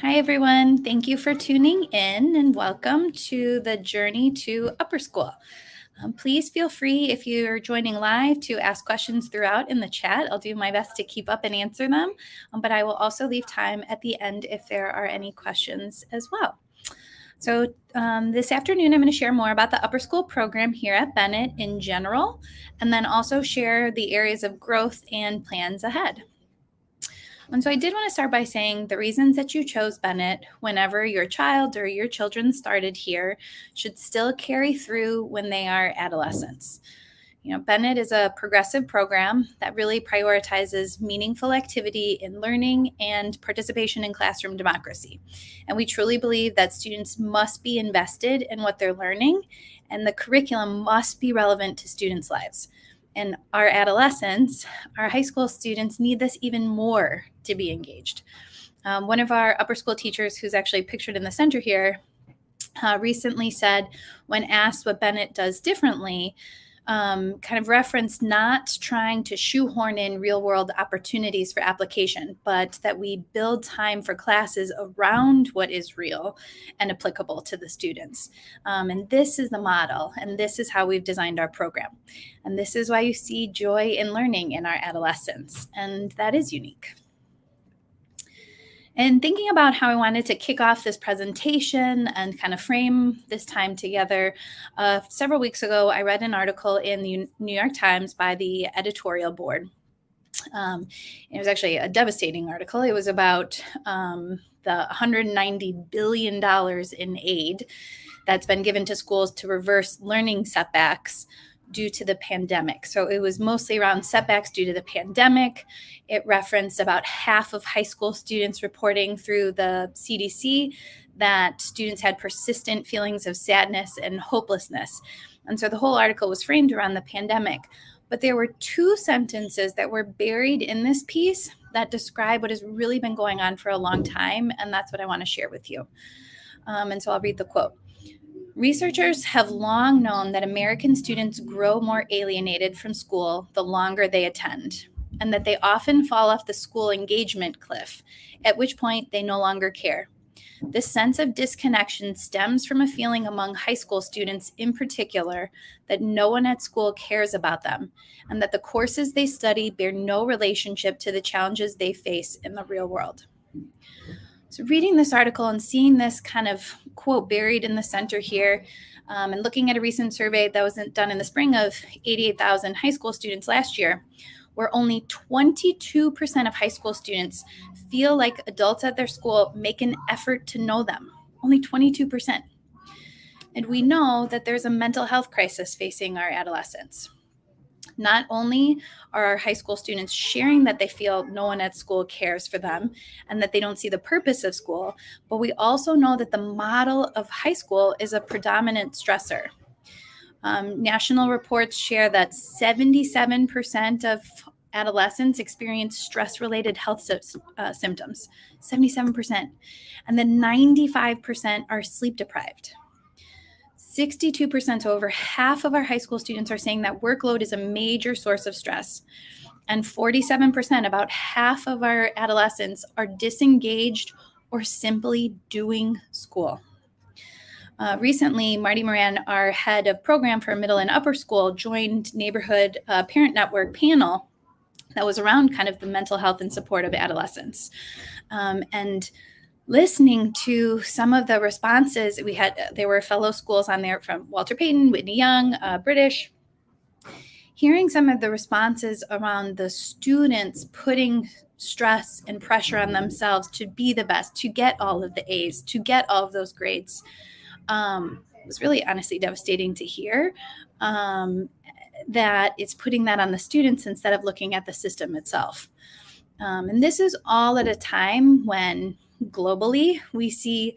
Hi, everyone. Thank you for tuning in and welcome to the Journey to Upper School. Please feel free, if you're joining live, to ask questions throughout in the chat. I'll do my best to keep up and answer them, but I will also leave time at the end if there are any questions as well. So this afternoon, I'm going to share more about the upper school program here at Bennett in general, and then also share the areas of growth and plans ahead. And so I did want to start by saying the reasons that you chose Bennett whenever your child or your children started here should still carry through when they are adolescents. Bennett is a progressive program that really prioritizes meaningful activity in learning and participation in classroom democracy. And we truly believe that students must be invested in what they're learning, and the curriculum must be relevant to students' lives. And our adolescents, our high school students, need this even more to be engaged. One of our upper school teachers, who's actually pictured in the center here, recently said, when asked what Bennett does differently, kind of referenced not trying to shoehorn in real world opportunities for application, but that we build time for classes around what is real and applicable to the students. And this is the model, and this is how we've designed our program. And this is why you see joy in learning in our adolescents, and that is unique. And thinking about how I wanted to kick off this presentation and kind of frame this time together, several weeks ago, I read an article in the New York Times by the editorial board. It was actually a devastating article. It was about the $190 billion in aid that's been given to schools to reverse learning setbacks due to the pandemic. So it was mostly around setbacks due to the pandemic. It referenced about half of high school students reporting through the CDC that students had persistent feelings of sadness and hopelessness. And so the whole article was framed around the pandemic. But there were two sentences that were buried in this piece that describe what has really been going on for a long time. And that's what I want to share with you. And so I'll read the quote. Researchers have long known that American students grow more alienated from school the longer they attend, and that they often fall off the school engagement cliff, at which point they no longer care. This sense of disconnection stems from a feeling among high school students in particular that no one at school cares about them, and that the courses they study bear no relationship to the challenges they face in the real world. So reading this article and seeing this kind of quote buried in the center here, and looking at a recent survey that was done in the spring of 88,000 high school students last year, where only 22% of high school students feel like adults at their school make an effort to know them. Only 22%. And we know that there's a mental health crisis facing our adolescents. Not only are our high school students sharing that they feel no one at school cares for them and that they don't see the purpose of school, but we also know that the model of high school is a predominant stressor. National reports share that 77% of adolescents experience stress-related health symptoms, 77%, and then 95% are sleep deprived. 62%, so over half of our high school students, are saying that workload is a major source of stress. And 47%, about half of our adolescents, are disengaged or simply doing school. Recently, Marty Moran, our head of program for middle and upper school, joined Neighborhood Parent Network panel that was around kind of the mental health and support of adolescents. And listening to some of the responses we had, there were fellow schools on there from Walter Payton, Whitney Young, British. Hearing some of the responses around the students putting stress and pressure on themselves to be the best, to get all of the A's, to get all of those grades, was really honestly devastating to hear. That it's putting that on the students instead of looking at the system itself. And this is all at a time when globally we see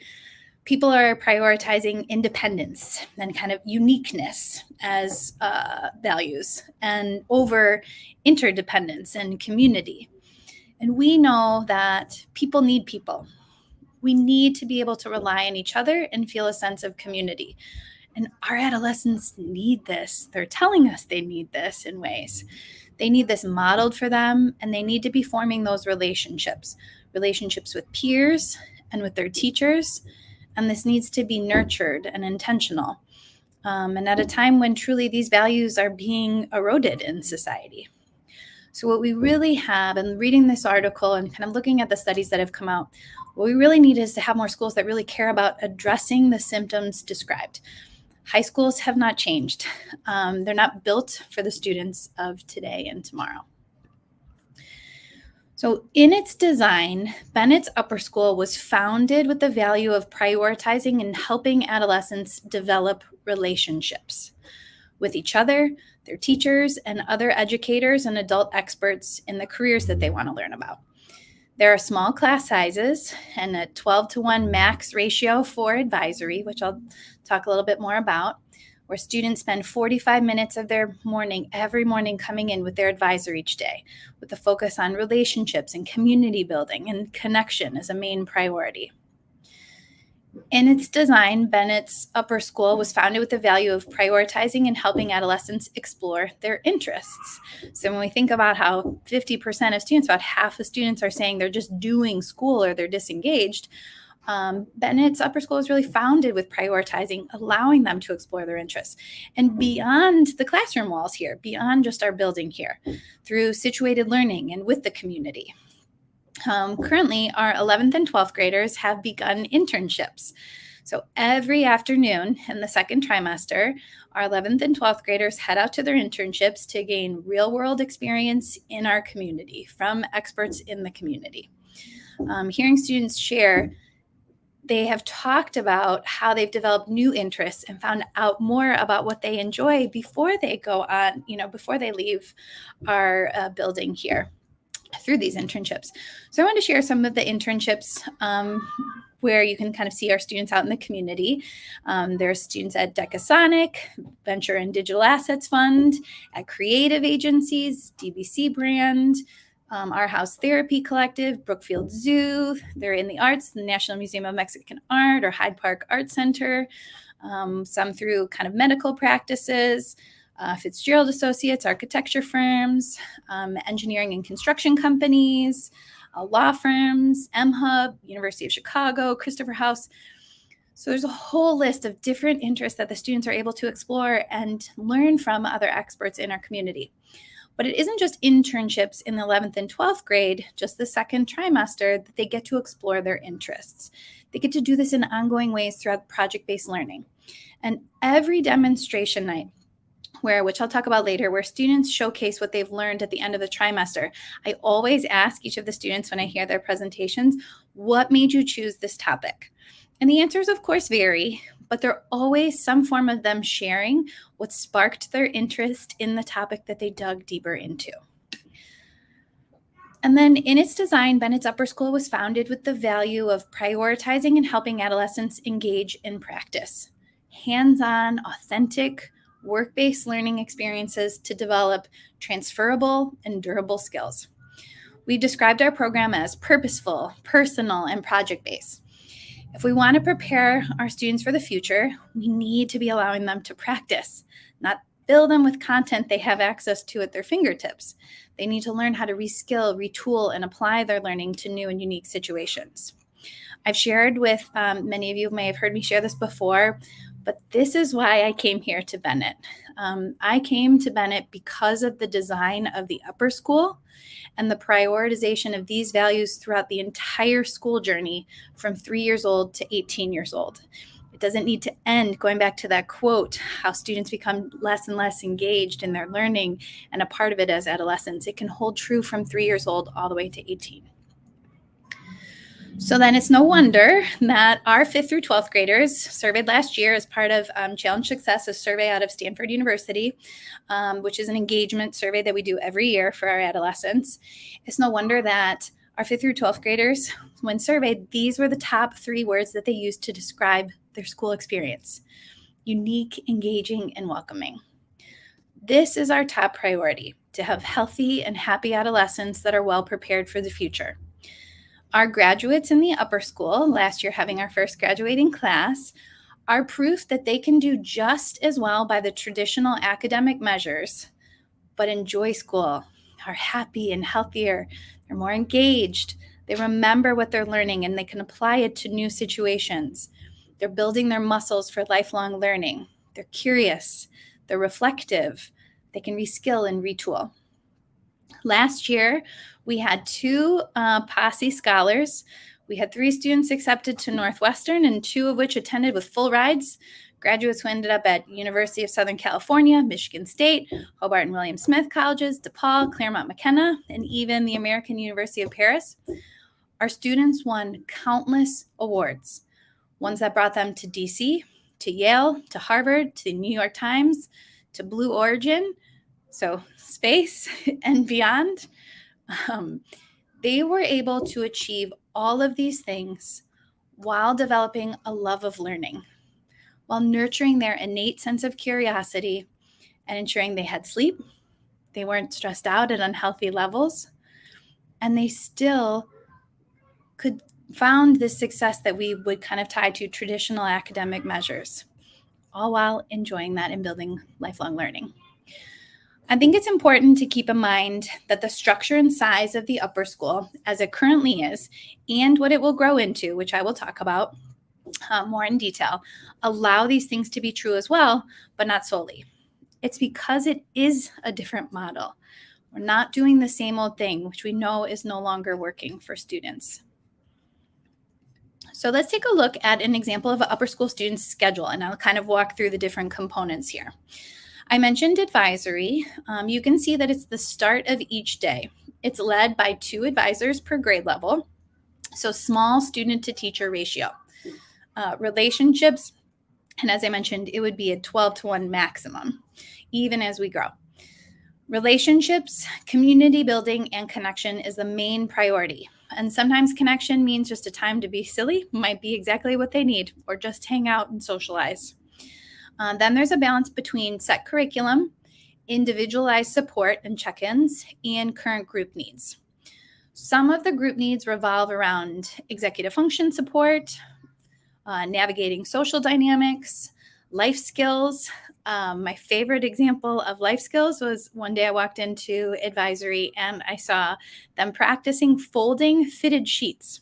people are prioritizing independence and kind of uniqueness as values and over interdependence and community. And we know that people need people. We need to be able to rely on each other and feel a sense of community. And our adolescents need this. They're telling us they need this in ways. They need this modeled for them, and they need to be forming those relationships with peers, and with their teachers, and this needs to be nurtured and intentional. And at a time when truly these values are being eroded in society. So, what we really have, and reading this article and kind of looking at the studies that have come out, what we really need is to have more schools that really care about addressing the symptoms described. High schools have not changed. They're not built for the students of today and tomorrow. So, in its design, Bennett's Upper School was founded with the value of prioritizing and helping adolescents develop relationships with each other, their teachers, and other educators and adult experts in the careers that they want to learn about. There are small class sizes and a 12-to-1 max ratio for advisory, which I'll talk a little bit more about, where students spend 45 minutes of their morning every morning coming in with their advisor each day, with a focus on relationships and community building and connection as a main priority. In its design, Bennett's Upper School was founded with the value of prioritizing and helping adolescents explore their interests. So when we think about how 50% of students, about half of students are saying they're just doing school or they're disengaged, Bennett's Upper School is really founded with prioritizing, allowing them to explore their interests. And beyond the classroom walls here, beyond just our building here, through situated learning and with the community. Currently, our 11th and 12th graders have begun internships. So every afternoon in the second trimester, our 11th and 12th graders head out to their internships to gain real-world experience in our community from experts in the community. Hearing students share, they have talked about how they've developed new interests and found out more about what they enjoy before they go on, before they leave our building here through these internships. So I want to share some of the internships where you can kind of see our students out in the community. There's students at Decasonic, Venture and Digital Assets Fund, at creative agencies, DBC Brand, Our House Therapy Collective, Brookfield Zoo. They're in the arts, the National Museum of Mexican Art or Hyde Park Art Center, some through kind of medical practices, Fitzgerald Associates, architecture firms, engineering and construction companies, law firms, MHub, University of Chicago, Christopher House. So there's a whole list of different interests that the students are able to explore and learn from other experts in our community. But it isn't just internships in the 11th and 12th grade, just the second trimester, that they get to explore their interests. They get to do this in ongoing ways throughout project-based learning. And every demonstration night, which I'll talk about later, where students showcase what they've learned at the end of the trimester, I always ask each of the students when I hear their presentations, what made you choose this topic? And the answers, of course, vary, but they're always some form of them sharing what sparked their interest in the topic that they dug deeper into. And then in its design, Bennett's Upper School was founded with the value of prioritizing and helping adolescents engage in practice, hands-on, authentic, work-based learning experiences to develop transferable and durable skills. We described our program as purposeful, personal, and project-based. If we want to prepare our students for the future, we need to be allowing them to practice, not fill them with content they have access to at their fingertips. They need to learn how to reskill, retool, and apply their learning to new and unique situations. I've shared with many of you may have heard me share this before, but this is why I came here to Bennett. I came to Bennett because of the design of the upper school and the prioritization of these values throughout the entire school journey from 3 years old to 18 years old. It doesn't need to end, going back to that quote, how students become less and less engaged in their learning and a part of it as adolescents. It can hold true from 3 years old all the way to 18. So then it's no wonder that our 5th through 12th graders surveyed last year as part of Challenge Success, a survey out of Stanford University, which is an engagement survey that we do every year for our adolescents. It's no wonder that our 5th through 12th graders, when surveyed, these were the top 3 words that they used to describe their school experience: unique, engaging, and welcoming. This is our top priority, to have healthy and happy adolescents that are well prepared for the future. Our graduates in the upper school, last year having our first graduating class, are proof that they can do just as well by the traditional academic measures, but enjoy school, are happy and healthier, they're more engaged, They remember what they're learning and they can apply it to new situations. They're building their muscles for lifelong learning. They're curious. They're reflective. They can reskill and retool. Last year, we had two Posse scholars. We had 3 students accepted to Northwestern and 2 of which attended with full rides. Graduates who ended up at University of Southern California, Michigan State, Hobart and William Smith colleges, DePaul, Claremont McKenna, and even the American University of Paris. Our students won countless awards, ones that brought them to DC, to Yale, to Harvard, to the New York Times, to Blue Origin, so space and beyond. They were able to achieve all of these things while developing a love of learning, while nurturing their innate sense of curiosity and ensuring they had sleep, they weren't stressed out at unhealthy levels, and they still could found this success that we would kind of tie to traditional academic measures, all while enjoying that and building lifelong learning. I think it's important to keep in mind that the structure and size of the upper school, as it currently is, and what it will grow into, which I will talk about more in detail, allow these things to be true as well, but not solely. It's because it is a different model. We're not doing the same old thing, which we know is no longer working for students. So let's take a look at an example of an upper school student's schedule, and I'll kind of walk through the different components here. I mentioned advisory. You can see that it's the start of each day. It's led by 2 advisors per grade level, so small student to teacher ratio. Relationships, and as I mentioned, it would be a 12-to-1 maximum, even as we grow. Relationships, community building, and connection is the main priority. And sometimes connection means just a time to be silly, might be exactly what they need, or just hang out and socialize. Then there's a balance between set curriculum, individualized support and check-ins, and current group needs. Some of the group needs revolve around executive function support, navigating social dynamics, life skills. My favorite example of life skills was one day I walked into advisory and I saw them practicing folding fitted sheets,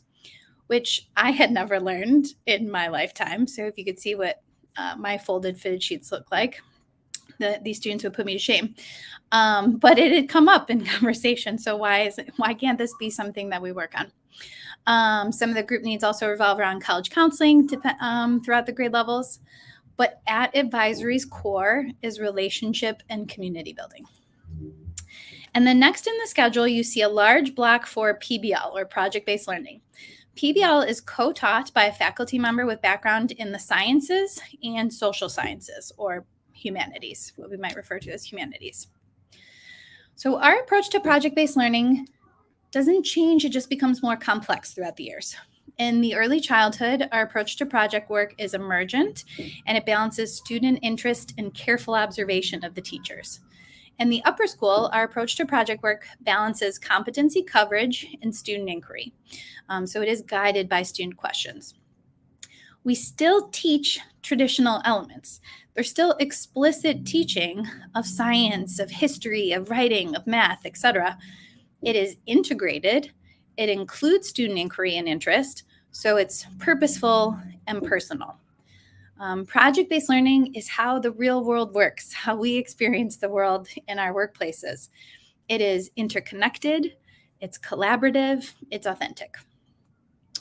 which I had never learned in my lifetime. So if you could see what my folded fitted sheets look like, these students would put me to shame. But it had come up in conversation. So why can't this be something that we work on? Some of the group needs also revolve around college counseling throughout the grade levels. But at advisory's core is relationship and community building. And then next in the schedule, you see a large block for PBL, or project-based learning. PBL is co-taught by a faculty member with background in the sciences and social sciences, or humanities, what we might refer to as humanities. So our approach to project-based learning doesn't change, it just becomes more complex throughout the years. In the early childhood, our approach to project work is emergent, and it balances student interest and careful observation of the teachers. In the upper school, our approach to project work balances competency coverage and student inquiry. So it is guided by student questions. We still teach traditional elements. There's still explicit teaching of science, of history, of writing, of math, etc. It is integrated. It includes student inquiry and interest, so it's purposeful and personal. Project-based learning is how the real world works, how we experience the world in our workplaces. It is interconnected, it's collaborative, it's authentic.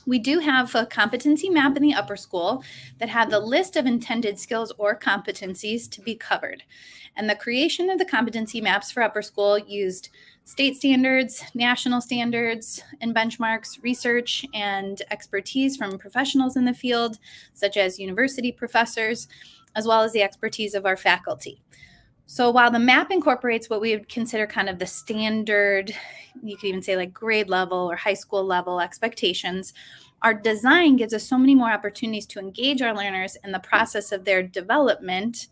We do have a competency map in the upper school that had the list of intended skills or competencies to be covered. And the creation of the competency maps for upper school used state standards, national standards, and benchmarks, research, and expertise from professionals in the field, such as university professors, as well as the expertise of our faculty. So while the map incorporates what we would consider kind of the standard, you could even say like grade level or high school level expectations, our design gives us so many more opportunities to engage our learners in the process of their development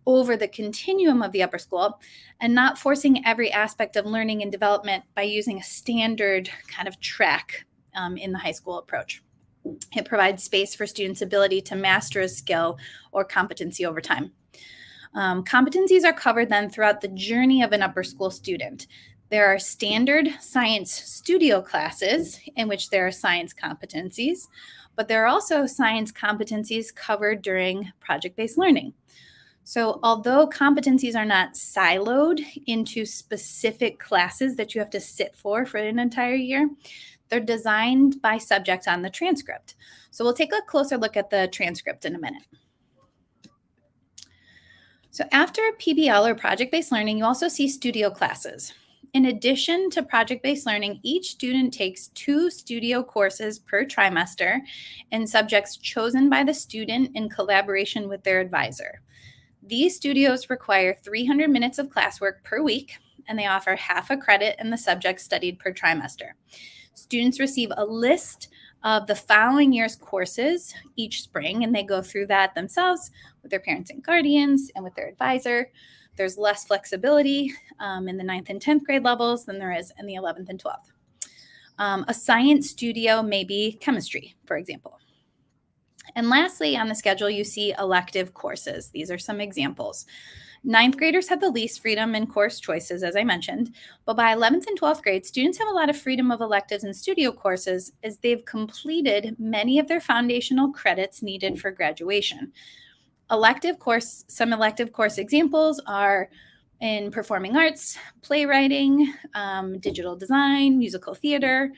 over the continuum of the upper school, and not forcing every aspect of learning and development by using a standard kind of track in the high school approach. It provides space for students' ability to master a skill or competency over time. Competencies are covered then throughout the journey of an upper school student. There are standard science studio classes in which there are science competencies, but there are also science competencies covered during project-based learning. So although competencies are not siloed into specific classes that you have to sit for an entire year, they're designed by subject on the transcript. So we'll take a closer look at the transcript in a minute. So after PBL or project-based learning, you also see studio classes. In addition to project-based learning, each student takes 2 studio courses per trimester in subjects chosen by the student in collaboration with their advisor. These studios require 300 minutes of classwork per week, and they offer half a credit in the subject studied per trimester. Students receive a list of the following year's courses each spring, and they go through that themselves with their parents and guardians and with their advisor. There's less flexibility in the 9th and 10th grade levels than there is in the 11th and 12th. A science studio may be chemistry, for example. And lastly, on the schedule, you see elective courses. These are some examples. 9th graders have the least freedom in course choices, as I mentioned, but by 11th and 12th grade, students have a lot of freedom of electives and studio courses as they've completed many of their foundational credits needed for graduation. Some elective course examples are in performing arts, playwriting, digital design, musical theater,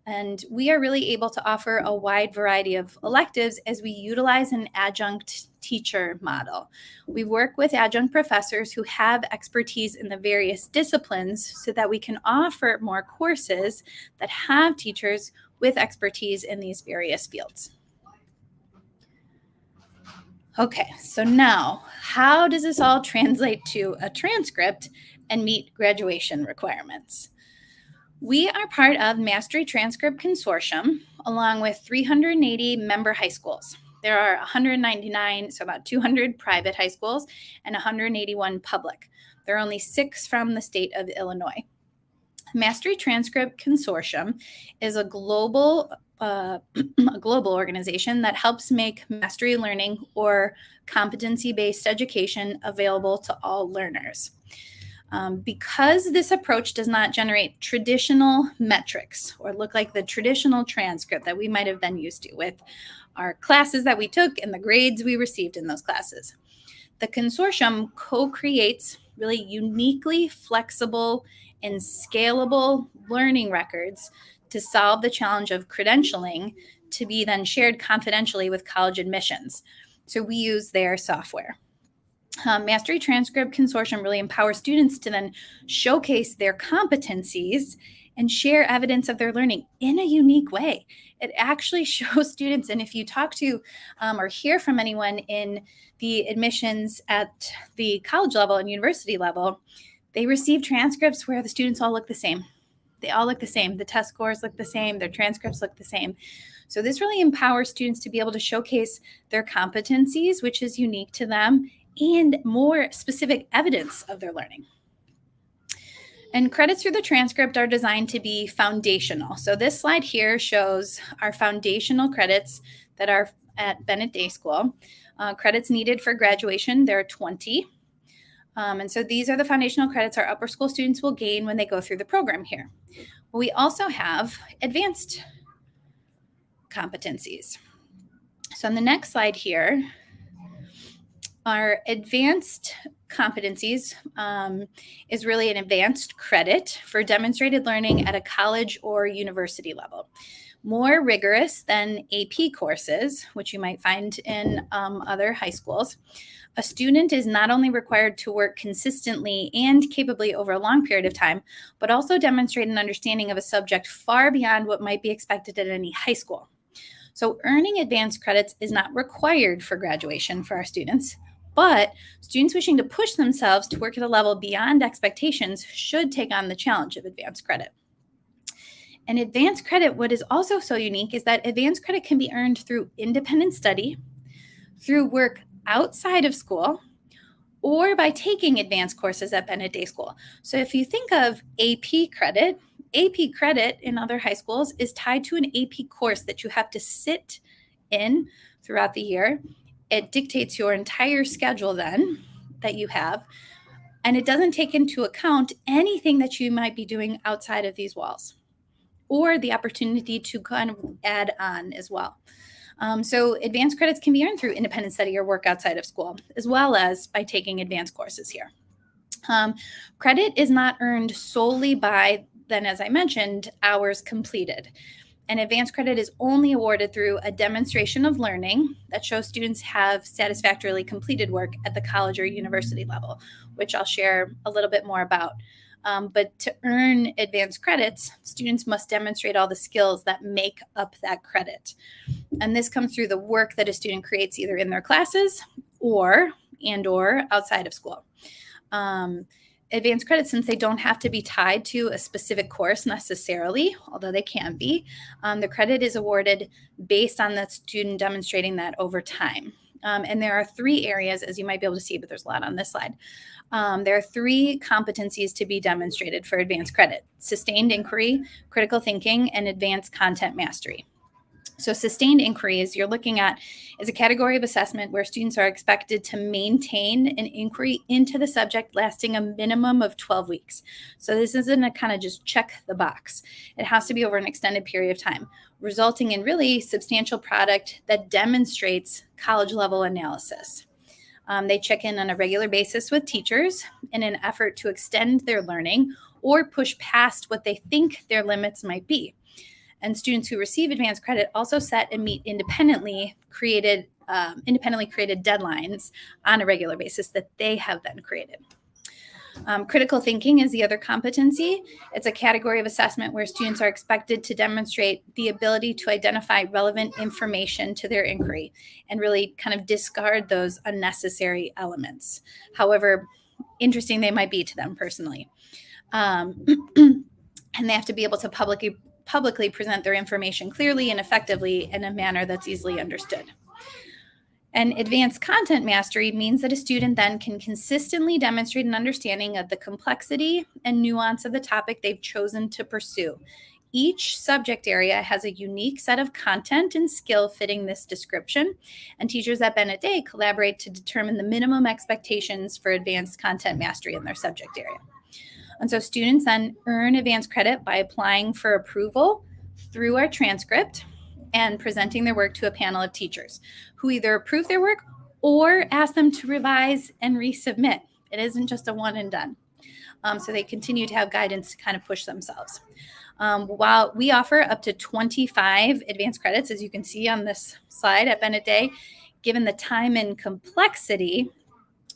and we are really able to offer a wide variety of electives as we utilize an adjunct teacher model. We work with adjunct professors who have expertise in the various disciplines so that we can offer more courses that have teachers with expertise in these various fields. Okay, so now how does this all translate to a transcript and meet graduation requirements? We are part of Mastery Transcript Consortium, along with 380 member high schools. There are 199, so about 200 private high schools and 181 public. There are only 6 from the state of Illinois. Mastery Transcript Consortium is a global organization that helps make mastery learning or competency-based education available to all learners. Because this approach does not generate traditional metrics or look like the traditional transcript that we might have been used to with our classes that we took and the grades we received in those classes, the consortium co-creates really uniquely flexible and scalable learning records to solve the challenge of credentialing to be then shared confidentially with college admissions. So we use their software. Mastery Transcript Consortium really empowers students to then showcase their competencies and share evidence of their learning in a unique way. It actually shows students, and if you talk to or hear from anyone in the admissions at the college level and university level, they receive transcripts where the students all look the same. They all look the same. The test scores look the same. Their transcripts look the same. So this really empowers students to be able to showcase their competencies, which is unique to them, and more specific evidence of their learning. And credits through the transcript are designed to be foundational. So this slide here shows our foundational credits that are at Bennett Day School. Credits needed for graduation, there are 20. And so these are the foundational credits our upper school students will gain when they go through the program here. We also have advanced competencies. So on the next slide here, our advanced competencies is really an advanced credit for demonstrated learning at a college or university level. More rigorous than AP courses, which you might find in other high schools. A student is not only required to work consistently and capably over a long period of time, but also demonstrate an understanding of a subject far beyond what might be expected at any high school. So earning advanced credits is not required for graduation for our students, but students wishing to push themselves to work at a level beyond expectations should take on the challenge of advanced credit. And advanced credit, what is also so unique is that advanced credit can be earned through independent study, through work outside of school, or by taking advanced courses at Bennett Day School. So if you think of AP credit in other high schools is tied to an AP course that you have to sit in throughout the year. It dictates your entire schedule then that you have. And it doesn't take into account anything that you might be doing outside of these walls, or the opportunity to kind of add on as well. So advanced credits can be earned through independent study or work outside of school, as well as by taking advanced courses here. Credit is not earned solely by, then as I mentioned, hours completed. And advanced credit is only awarded through a demonstration of learning that shows students have satisfactorily completed work at the college or university level, which I'll share a little bit more about. But to earn advanced credits, students must demonstrate all the skills that make up that credit. And this comes through the work that a student creates either in their classes or outside of school. Advanced credits, since they don't have to be tied to a specific course necessarily, although they can be, the credit is awarded based on the student demonstrating that over time. And there are 3 areas, as you might be able to see, but there's a lot on this slide. There are 3 competencies to be demonstrated for advanced credit: sustained inquiry, critical thinking, and advanced content mastery. So sustained inquiries you're looking at is a category of assessment where students are expected to maintain an inquiry into the subject lasting a minimum of 12 weeks. So this isn't a kind of just check the box. It has to be over an extended period of time, resulting in really substantial product that demonstrates college level analysis. They check in on a regular basis with teachers in an effort to extend their learning or push past what they think their limits might be. And students who receive advanced credit also set and meet independently created deadlines on a regular basis that they have then created. Critical thinking is the other competency. It's a category of assessment where students are expected to demonstrate the ability to identify relevant information to their inquiry and really kind of discard those unnecessary elements, however interesting they might be to them personally. And they have to be able to publicly present their information clearly and effectively in a manner that's easily understood. And advanced content mastery means that a student then can consistently demonstrate an understanding of the complexity and nuance of the topic they've chosen to pursue. Each subject area has a unique set of content and skill fitting this description, and teachers at Bennett collaborate to determine the minimum expectations for advanced content mastery in their subject area. And so students then earn advanced credit by applying for approval through our transcript and presenting their work to a panel of teachers who either approve their work or ask them to revise and resubmit. It isn't just a one and done. So they continue to have guidance to kind of push themselves. While we offer up to 25 advanced credits, as you can see on this slide at Bennett, given the time and complexity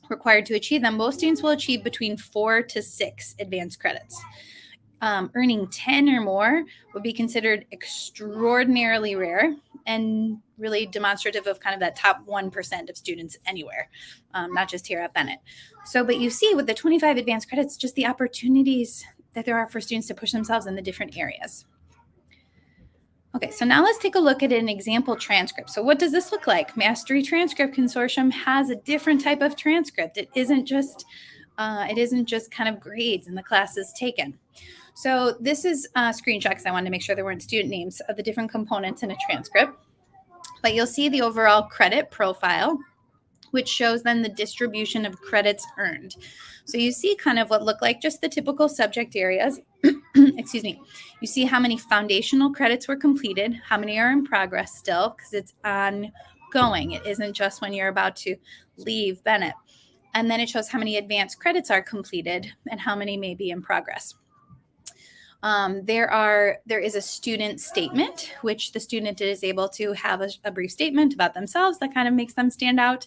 required to achieve them, most students will achieve between 4 to 6 advanced credits. Earning 10 or more would be considered extraordinarily rare and really demonstrative of kind of that top 1% of students anywhere, not just here at Bennett. But you see with the 25 advanced credits, just the opportunities that there are for students to push themselves in the different areas. Okay, so now let's take a look at an example transcript. So what does this look like? Mastery Transcript Consortium has a different type of transcript. It isn't just kind of grades and the classes taken. So this is a screenshot because I wanted to make sure there weren't student names of the different components in a transcript. But you'll see the overall credit profile, which shows then the distribution of credits earned. So you see kind of what look like just the typical subject areas. Excuse me. You see how many foundational credits were completed, how many are in progress still, because it's ongoing. It isn't just when you're about to leave Bennett. And then it shows how many advanced credits are completed and how many may be in progress. There is a student statement, which the student is able to have a brief statement about themselves that kind of makes them stand out.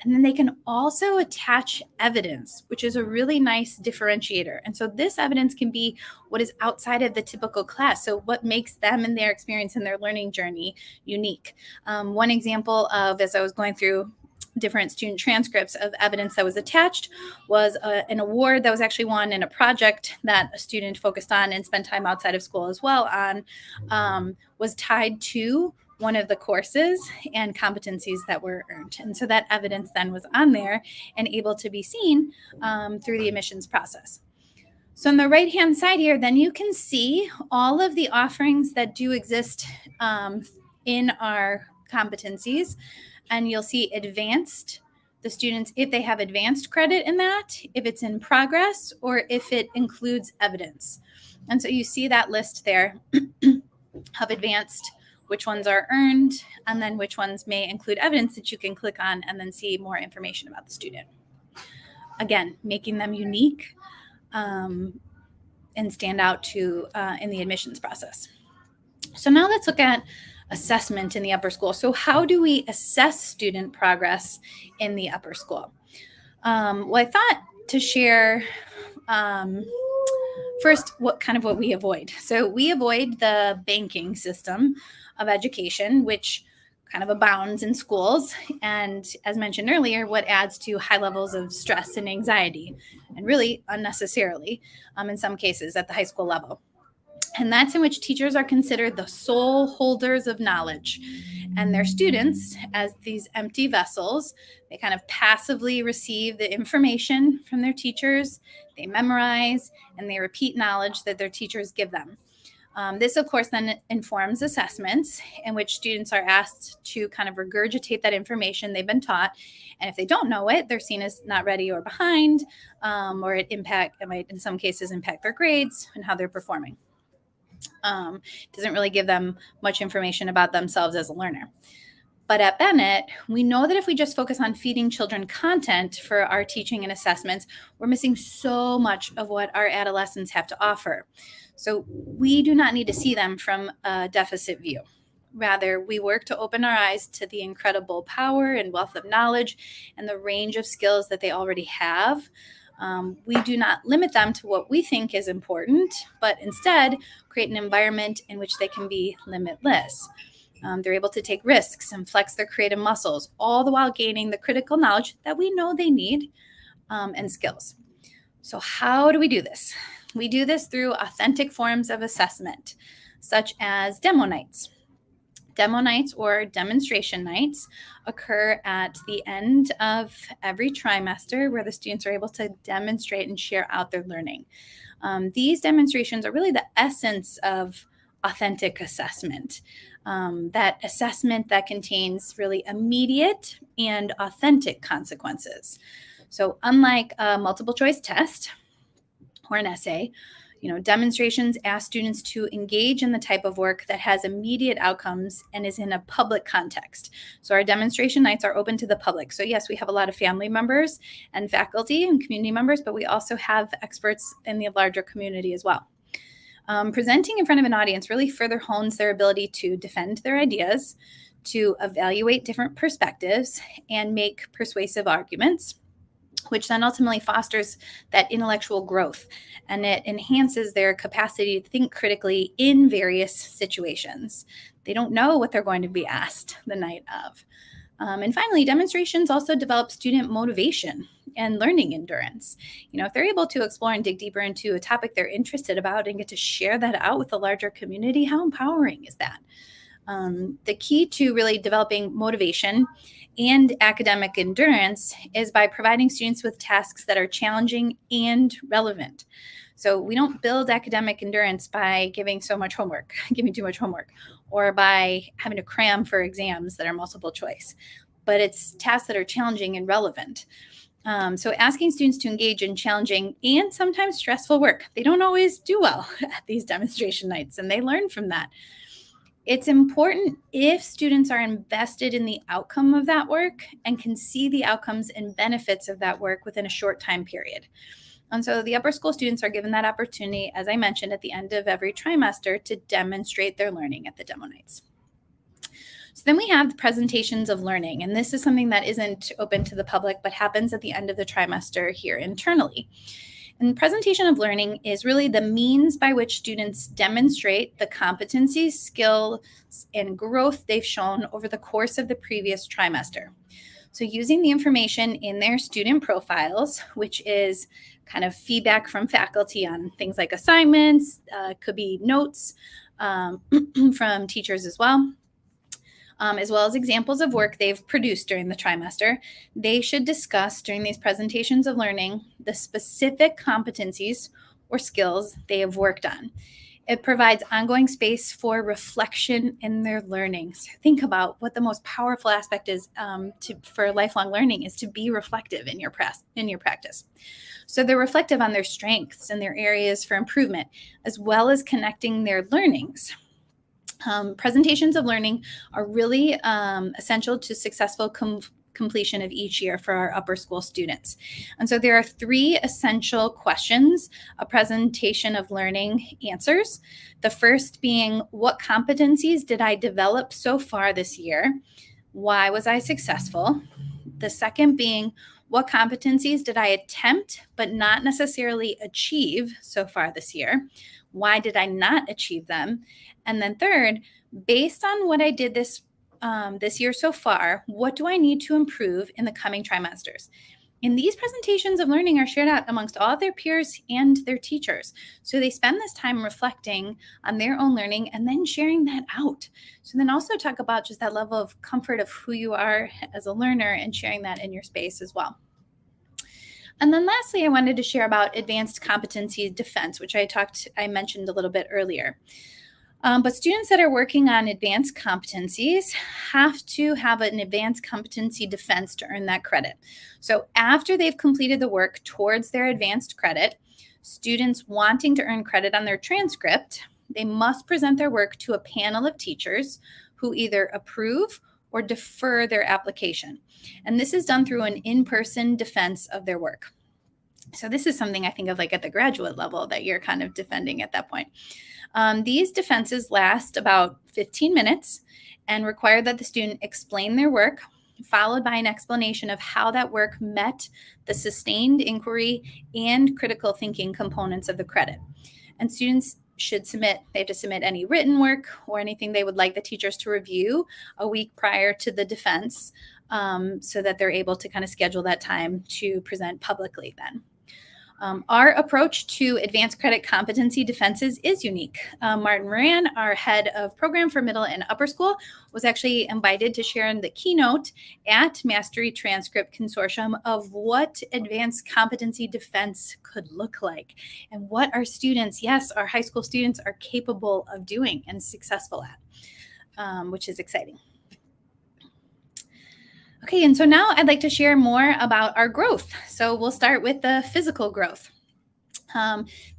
And then they can also attach evidence, which is a really nice differentiator. And so this evidence can be what is outside of the typical class. So what makes them and their experience and their learning journey unique. One example of, as I was going through different student transcripts of evidence that was attached, was an award that was actually won in a project that a student focused on and spent time outside of school as well on, was tied to one of the courses and competencies that were earned. And so that evidence then was on there and able to be seen through the admissions process. So on the right-hand side here, then you can see all of the offerings that do exist in our competencies. And you'll see advanced the students if they have advanced credit in that, if it's in progress, or if it includes evidence. And so you see that list there of advanced, which ones are earned, and then which ones may include evidence that you can click on and then see more information about the student. Again, making them unique and stand out to in the admissions process. So now let's look at assessment in the upper school. So how do we assess student progress in the upper school? Well, I thought to share first what we avoid. So we avoid the banking system of education, which kind of abounds in schools, and as mentioned earlier, what adds to high levels of stress and anxiety, and really unnecessarily in some cases at the high school level. And that's in which teachers are considered the sole holders of knowledge, and their students as these empty vessels. They kind of passively receive the information from their teachers, they memorize, and they repeat knowledge that their teachers give them. This, of course, then informs assessments in which students are asked to kind of regurgitate that information they've been taught. And if they don't know it, they're seen as not ready or behind, or it might, in some cases, impact their grades and how they're performing. Doesn't really give them much information about themselves as a learner. But at Bennett, we know that if we just focus on feeding children content for our teaching and assessments, we're missing so much of what our adolescents have to offer. So we do not need to see them from a deficit view. Rather, we work to open our eyes to the incredible power and wealth of knowledge and the range of skills that they already have. We do not limit them to what we think is important, but instead create an environment in which they can be limitless. They're able to take risks and flex their creative muscles, all the while gaining the critical knowledge that we know they need and skills. So how do we do this? We do this through authentic forms of assessment, such as demo nights. Demo nights or demonstration nights occur at the end of every trimester where the students are able to demonstrate and share out their learning. These demonstrations are really the essence of authentic assessment. That assessment that contains really immediate and authentic consequences. So unlike a multiple choice test or an essay, demonstrations ask students to engage in the type of work that has immediate outcomes and is in a public context. So our demonstration nights are open to the public. So yes, we have a lot of family members and faculty and community members, but we also have experts in the larger community as well. Presenting in front of an audience really further hones their ability to defend their ideas, to evaluate different perspectives, and make persuasive arguments, which then ultimately fosters that intellectual growth, and it enhances their capacity to think critically in various situations. They don't know what they're going to be asked the night of. And finally, demonstrations also develop student motivation and learning endurance. If they're able to explore and dig deeper into a topic they're interested about and get to share that out with the larger community, how empowering is that? The key to really developing motivation and academic endurance is by providing students with tasks that are challenging and relevant. So we don't build academic endurance by giving too much homework, or by having to cram for exams that are multiple choice, but it's tasks that are challenging and relevant. So asking students to engage in challenging and sometimes stressful work. They don't always do well at these demonstration nights, and they learn from that. It's important if students are invested in the outcome of that work and can see the outcomes and benefits of that work within a short time period. And so the upper school students are given that opportunity, as I mentioned, at the end of every trimester to demonstrate their learning at the demo nights. So then we have the presentations of learning, and this is something that isn't open to the public, but happens at the end of the trimester here internally. And presentation of learning is really the means by which students demonstrate the competencies, skills, and growth they've shown over the course of the previous trimester. So using the information in their student profiles, which is kind of feedback from faculty on things like assignments, could be notes from teachers as well as examples of work they've produced during the trimester, they should discuss during these presentations of learning the specific competencies or skills they have worked on. It provides ongoing space for reflection in their learning. So think about what the most powerful aspect is for lifelong learning is to be reflective in your practice. So they're reflective on their strengths and their areas for improvement, as well as connecting their learnings. Presentations of learning are really essential to successful completion of each year for our upper school students. And so there are 3 essential questions a presentation of learning answers. The first being, what competencies did I develop so far this year? Why was I successful? The second being, what competencies did I attempt but not necessarily achieve so far this year? Why did I not achieve them? And then third, based on what I did this year so far, what do I need to improve in the coming trimesters? And these presentations of learning are shared out amongst all of their peers and their teachers. So they spend this time reflecting on their own learning and then sharing that out. So then also talk about just that level of comfort of who you are as a learner and sharing that in your space as well. And then lastly, I wanted to share about advanced competency defense, which I mentioned a little bit earlier. But students that are working on advanced competencies have to have an advanced competency defense to earn that credit. So after they've completed the work towards their advanced credit, students wanting to earn credit on their transcript, they must present their work to a panel of teachers who either approve or defer their application. And this is done through an in-person defense of their work. So this is something I think of like at the graduate level that you're kind of defending at that point. These defenses last about 15 minutes and require that the student explain their work, followed by an explanation of how that work met the sustained inquiry and critical thinking components of the credit. And students they have to submit any written work or anything they would like the teachers to review a week prior to the defense so that they're able to kind of schedule that time to present publicly then. Our approach to advanced credit competency defenses is unique. Martin Moran, our head of program for middle and upper school, was actually invited to share in the keynote at Mastery Transcript Consortium of what advanced competency defense could look like and what our students, yes, our high school students are capable of doing and successful at, which is exciting. Okay, and so now I'd like to share more about our growth. So we'll start with the physical growth.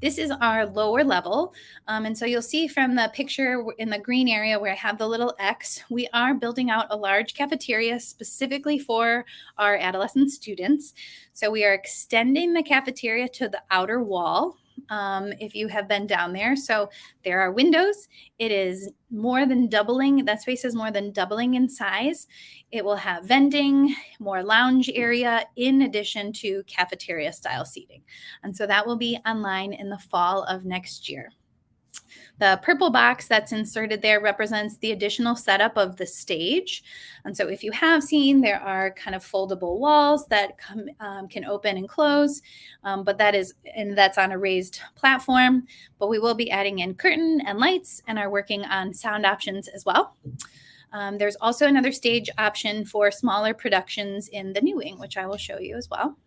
This is our lower level. And so you'll see from the picture in the green area where I have the little X, we are building out a large cafeteria specifically for our adolescent students. So we are extending the cafeteria to the outer wall. If you have been down there. So there are windows. It is more than doubling. That space is more than doubling in size. It will have vending, more lounge area, in addition to cafeteria style seating. And so that will be online in the fall of next year. The purple box that's inserted there represents the additional setup of the stage. And so if you have seen, there are kind of foldable walls that can open and close, but that's on a raised platform. But we will be adding in curtain and lights and are working on sound options as well. There's also another stage option for smaller productions in the new wing, which I will show you as well.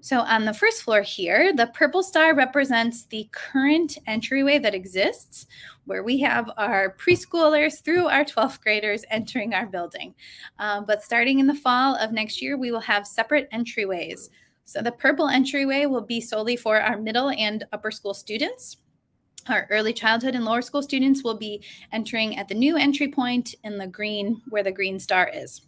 So on the first floor here, the purple star represents the current entryway that exists, where we have our preschoolers through our 12th graders entering our building. But starting in the fall of next year, we will have separate entryways. So the purple entryway will be solely for our middle and upper school students. Our early childhood and lower school students will be entering at the new entry point in the green, where the green star is.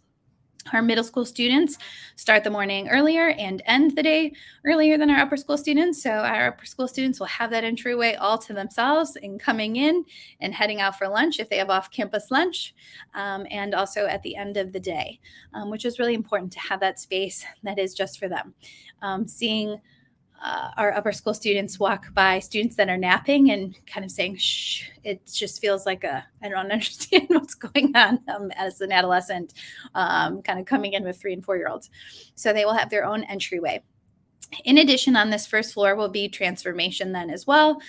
Our middle school students start the morning earlier and end the day earlier than our upper school students. So our upper school students will have that entryway all to themselves in coming in and heading out for lunch if they have off-campus lunch, and also at the end of the day, which is really important to have that space that is just for them. Seeing our upper school students walk by students that are napping and kind of saying, shh, it just feels like I don't understand what's going on as an adolescent, kind of coming in with 3 and 4-year-olds. So they will have their own entryway. In addition, on this first floor will be transformation then as well.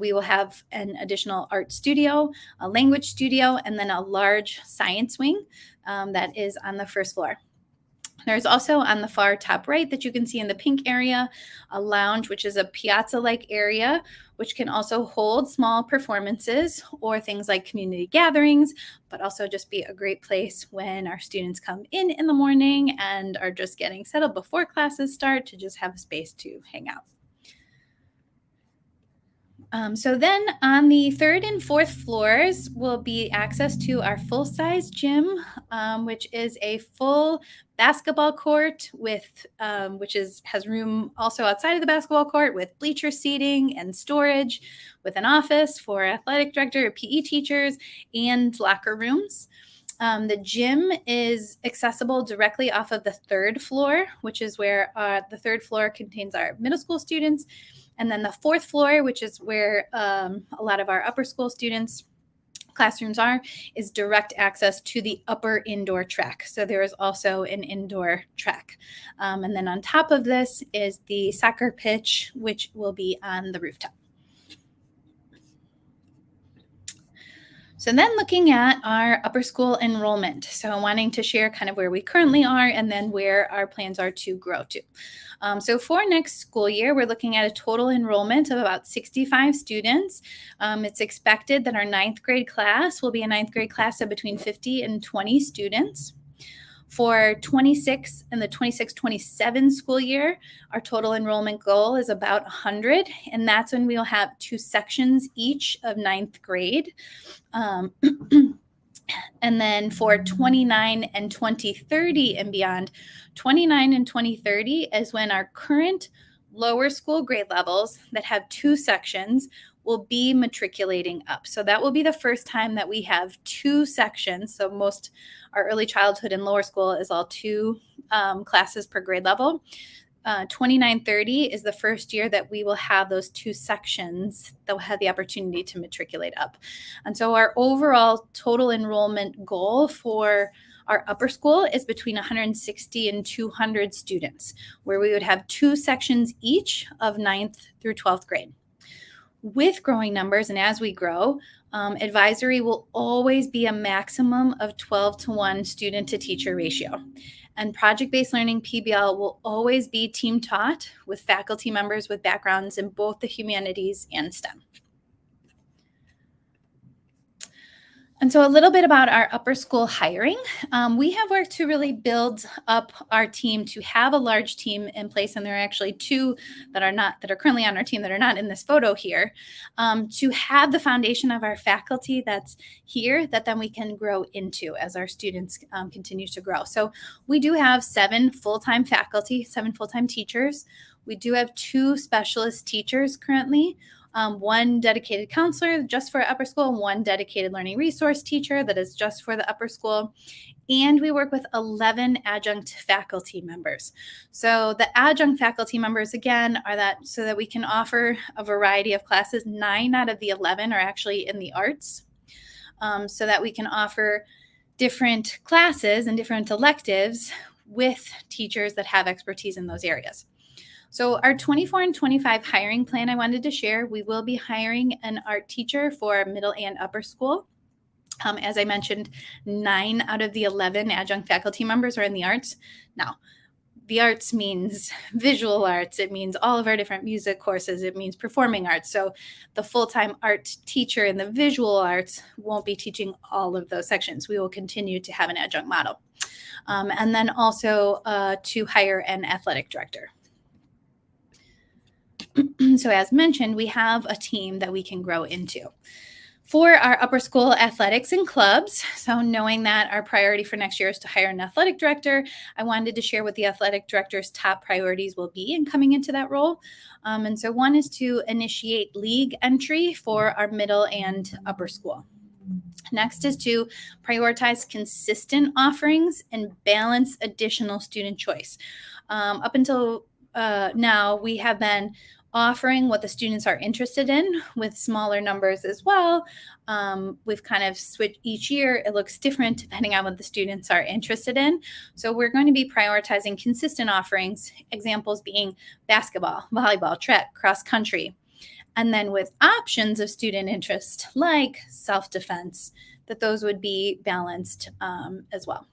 We will have an additional art studio, a language studio, and then a large science wing that is on the first floor. There's also on the far top right that you can see in the pink area, a lounge, which is a piazza-like area, which can also hold small performances or things like community gatherings, but also just be a great place when our students come in the morning and are just getting settled before classes start to just have a space to hang out. So then on the third and fourth floors will be access to our full-size gym, which is a full basketball court with which is has room also outside of the basketball court with bleacher seating and storage, with an office for athletic director or PE teachers and locker rooms. The gym is accessible directly off of the third floor, which is where the third floor contains our middle school students. And then the fourth floor, which is where a lot of our upper school students' classrooms are, is direct access to the upper indoor track. So there is also an indoor track. And then on top of this is the soccer pitch, which will be on the rooftop. So then looking at our upper school enrollment. So wanting to share kind of where we currently are and then where our plans are to grow to. So for next school year, we're looking at a total enrollment of about 65 students. It's expected that our ninth grade class will be a ninth grade class of between 50 and 20 students. For 26 and the 26-27 school year, our total enrollment goal is about 100, and that's when we'll have 2 sections each of ninth grade. And then for 29 and 2030 and beyond, 29 and 2030 is when our current lower school grade levels that have 2 sections will be matriculating up. So that will be the first time that we have 2 sections. So most our early childhood and lower school is all 2 classes per grade level. 2930 is the first year that we will have those 2 sections that will have the opportunity to matriculate up. And so our overall total enrollment goal for our upper school is between 160 and 200 students, where we would have 2 sections each of 9th through 12th grade. With growing numbers and as we grow, advisory will always be a maximum of 12-to-1 student to teacher ratio. And project-based learning PBL will always be team taught with faculty members with backgrounds in both the humanities and STEM. And so a little bit about our upper school hiring. We have worked to really build up our team to have a large team in place, and there are actually 2 that are currently on our team that are not in this photo here, to have the foundation of our faculty that's here that then we can grow into as our students continue to grow. So we do have 7 full-time faculty, 7 full-time teachers. We do have 2 specialist teachers currently. 1 dedicated counselor just for upper school, 1 dedicated learning resource teacher that is just for the upper school. And we work with 11 adjunct faculty members. So the adjunct faculty members, again, are that so that we can offer a variety of classes. 9 out of the 11 are actually in the arts, so that we can offer different classes and different electives with teachers that have expertise in those areas. So our 24 and 25 hiring plan I wanted to share, we will be hiring an art teacher for middle and upper school. As I mentioned, 9 out of the 11 adjunct faculty members are in the arts. Now, the arts means visual arts. It means all of our different music courses. It means performing arts. So the full-time art teacher in the visual arts won't be teaching all of those sections. We will continue to have an adjunct model. And then also to hire an athletic director. So as mentioned, we have a team that we can grow into. For our upper school athletics and clubs, so knowing that our priority for next year is to hire an athletic director, I wanted to share what the athletic director's top priorities will be in coming into that role. And so one is to initiate league entry for our middle and upper school. Next is to prioritize consistent offerings and balance additional student choice. Up until now, we have been offering what the students are interested in with smaller numbers as well. We've kind of switched each year. It looks different depending on what the students are interested in. So we're going to be prioritizing consistent offerings, examples being basketball, volleyball, track, cross country. And then with options of student interest like self-defense, that those would be balanced as well.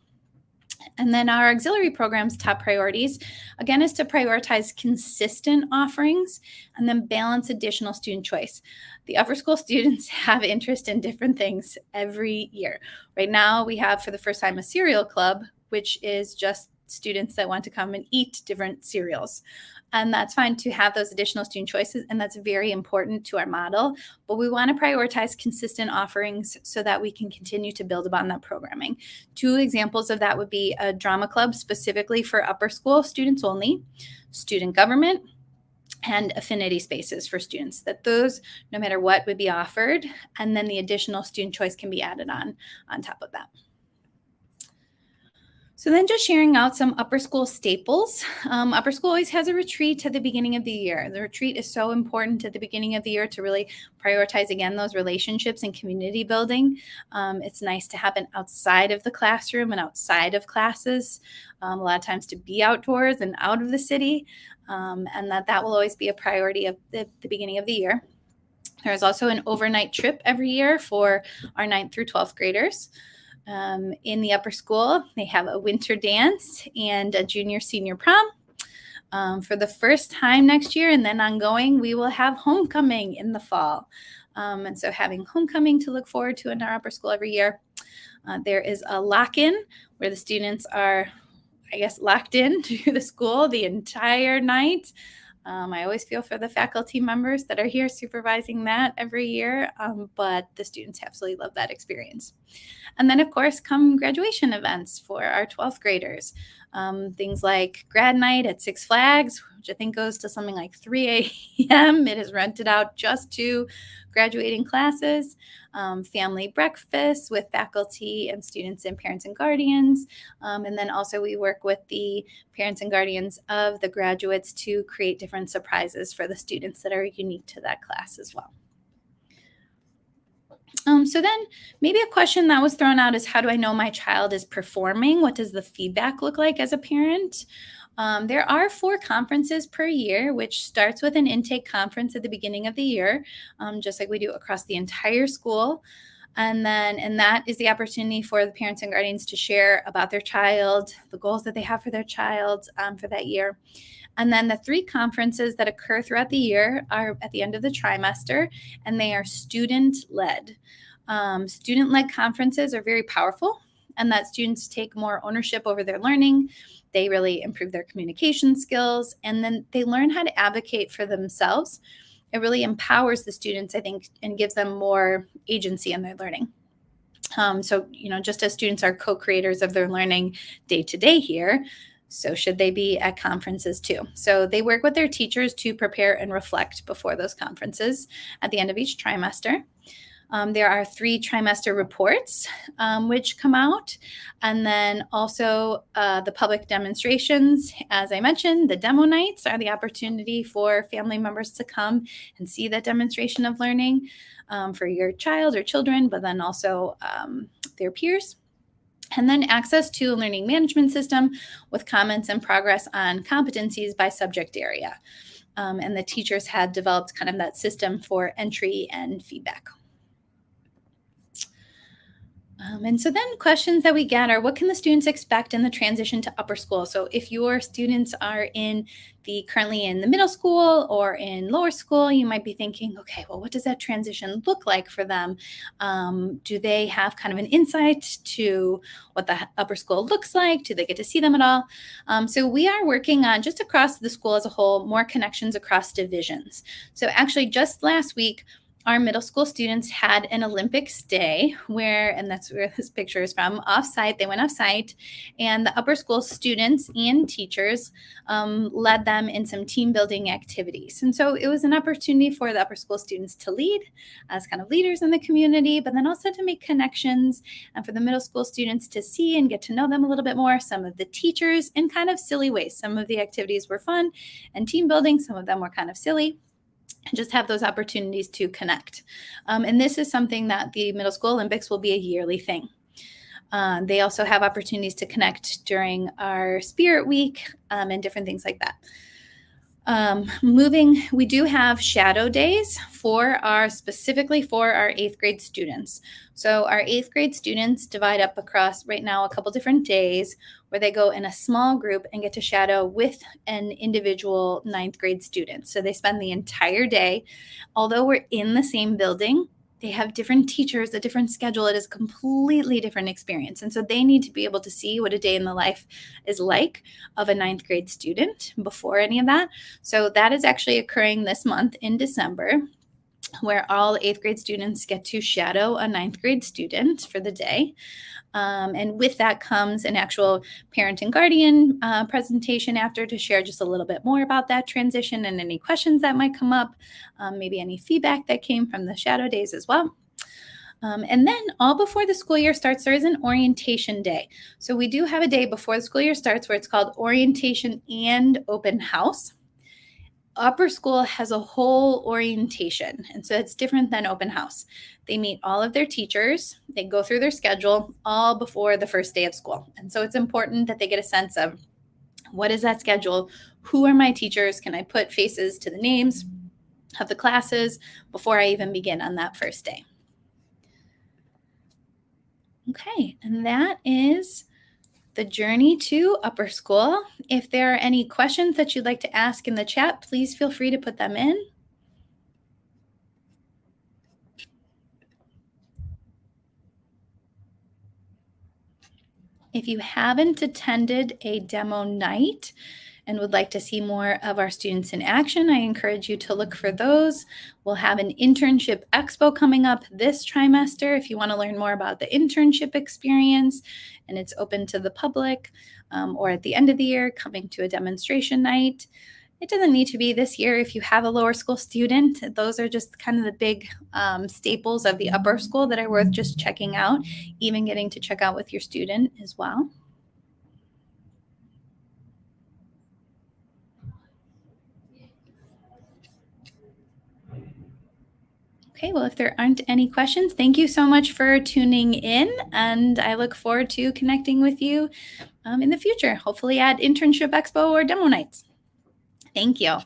And then our auxiliary program's top priorities, again, is to prioritize consistent offerings and then balance additional student choice. The upper school students have interest in different things every year. Right now, we have for the first time a cereal club, which is just students that want to come and eat different cereals. And that's fine to have those additional student choices, and that's very important to our model. But we want to prioritize consistent offerings so that we can continue to build upon that programming. Two examples of that would be a drama club specifically for upper school students only, student government, and affinity spaces for students, that those, no matter what, would be offered. And then the additional student choice can be added on top of that. So then just sharing out some upper school staples. Upper school always has a retreat at the beginning of the year. The retreat is so important at the beginning of the year to really prioritize, again, those relationships and community building. It's nice to happen outside of the classroom and outside of classes, a lot of times to be outdoors and out of the city, and that will always be a priority at the beginning of the year. There's also an overnight trip every year for our 9th through 12th graders. In the upper school, they have a winter dance and a junior senior prom. For the first time next year and then ongoing, we will have homecoming in the fall. And so having homecoming to look forward to in our upper school every year. There is a lock-in where the students are, I guess, locked in to the school the entire night. I always feel for the faculty members that are here supervising that every year, but the students absolutely love that experience. And then, of course, come graduation events for our 12th graders. Things like grad night at Six Flags, which I think goes to something like 3 a.m. It is rented out just to graduating classes. Family breakfasts with faculty and students and parents and guardians. And then also we work with the parents and guardians of the graduates to create different surprises for the students that are unique to that class as well. So then maybe a question that was thrown out is, how do I know my child is performing? What does the feedback look like as a parent? There are 4 conferences per year, which starts with an intake conference at the beginning of the year, just like we do across the entire school. And that is the opportunity for the parents and guardians to share about their child, the goals that they have for their child for that year. And then the 3 conferences that occur throughout the year are at the end of the trimester, and they are student-led. Student-led conferences are very powerful, and that students take more ownership over their learning. They really improve their communication skills, and then they learn how to advocate for themselves. It really empowers the students, I think, and gives them more agency in their learning. So, just as students are co-creators of their learning day to day here, so should they be at conferences too. So they work with their teachers to prepare and reflect before those conferences at the end of each trimester. There are 3 trimester reports which come out, and then also the public demonstrations. As I mentioned, the demo nights are the opportunity for family members to come and see that demonstration of learning for your child or children, but then also their peers. And then access to a learning management system with comments and progress on competencies by subject area. And the teachers had developed kind of that system for entry and feedback. And so then questions that we get are, what can the students expect in the transition to upper school? So if your students are currently in the middle school or in lower school, you might be thinking, okay, well, what does that transition look like for them? Do they have kind of an insight to what the upper school looks like? Do they get to see them at all? So we are working on, just across the school as a whole, more connections across divisions. So actually just last week, our middle school students had an Olympics day and that's where this picture is from, off-site. They went off-site, and the upper school students and teachers led them in some team building activities. And so it was an opportunity for the upper school students to lead as kind of leaders in the community, but then also to make connections, and for the middle school students to see and get to know them a little bit more, some of the teachers in kind of silly ways. Some of the activities were fun and team building, some of them were kind of silly. Just have those opportunities to connect. And this is something that the Middle School Olympics will be a yearly thing. They also have opportunities to connect during our Spirit Week and different things like that. We do have shadow days specifically for our 8th grade students. So our 8th grade students divide up across right now a couple different days where they go in a small group and get to shadow with an individual 9th grade student. So they spend the entire day, although we're in the same building, they have different teachers, a different schedule. It is a completely different experience. And so they need to be able to see what a day in the life is like of a 9th grade student before any of that. So that is actually occurring this month in December, where all 8th grade students get to shadow a 9th grade student for the day. And with that comes an actual parent and guardian presentation after to share just a little bit more about that transition and any questions that might come up, maybe any feedback that came from the shadow days as well. And then all before the school year starts, there is an orientation day. So we do have a day before the school year starts where it's called orientation and open house. Upper school has a whole orientation, and so it's different than open house. They meet all of their teachers, they go through their schedule all before the first day of school. And so it's important that they get a sense of what is that schedule? Who are my teachers? Can I put faces to the names of the classes before I even begin on that first day? Okay, and that is the journey to upper school. If there are any questions that you'd like to ask in the chat, please feel free to put them in. If you haven't attended a demo night and would like to see more of our students in action, I encourage you to look for those. We'll have an internship expo coming up this trimester if you want to learn more about the internship experience, and it's open to the public, or at the end of the year, coming to a demonstration night. It doesn't need to be this year if you have a lower school student. Those are just kind of the big staples of the upper school that are worth just checking out, even getting to check out with your student as well. Okay, well, if there aren't any questions, thank you so much for tuning in, and I look forward to connecting with you in the future, hopefully at Internship Expo or demo nights. Thank you.